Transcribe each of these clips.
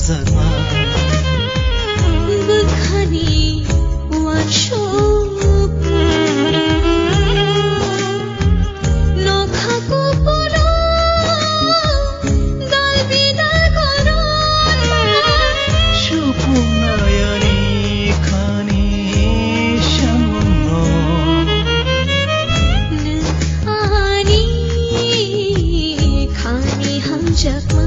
जगमा बुखानी वाशो नखाको पुरो दाल बिदाल गरो सुपुनायनी खानी शमुनो आनी खानी हम जगमा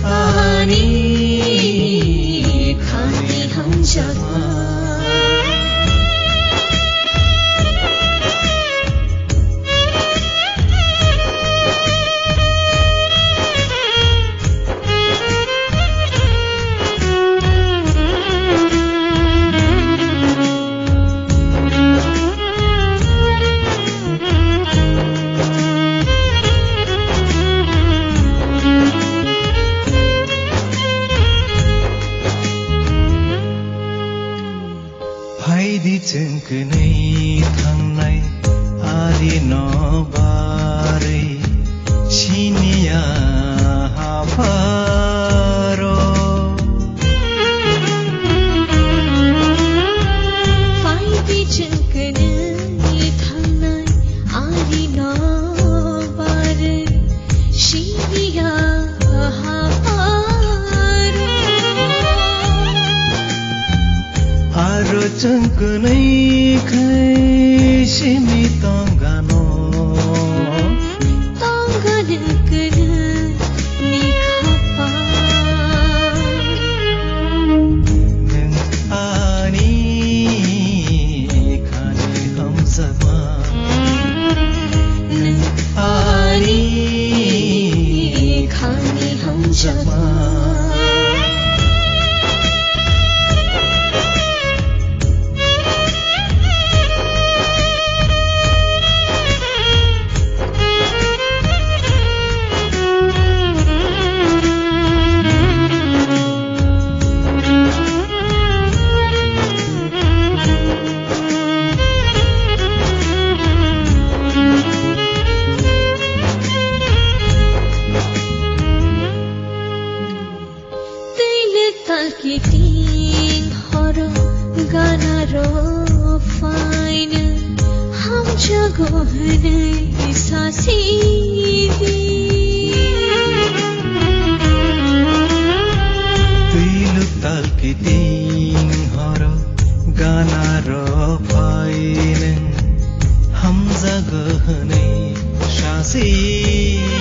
आनी खानी हम जगमा फाइदी जोंखोनै थांनाय आरि नबारै सिनिया हाफारो फाइदी जोंखोनै थांनाय आरि नबारै सिनिया हाफारो आरो जोंखोनै सिमी तंगानो तंगानोखोनो निखापा नों आनी खानी हम जगमा नों आनी खानी हम जगमा Talkitin horo ganaro fine ham jago hanai sasivi tuiluk talkitin horo ganaro fine ham jago hanai sasivi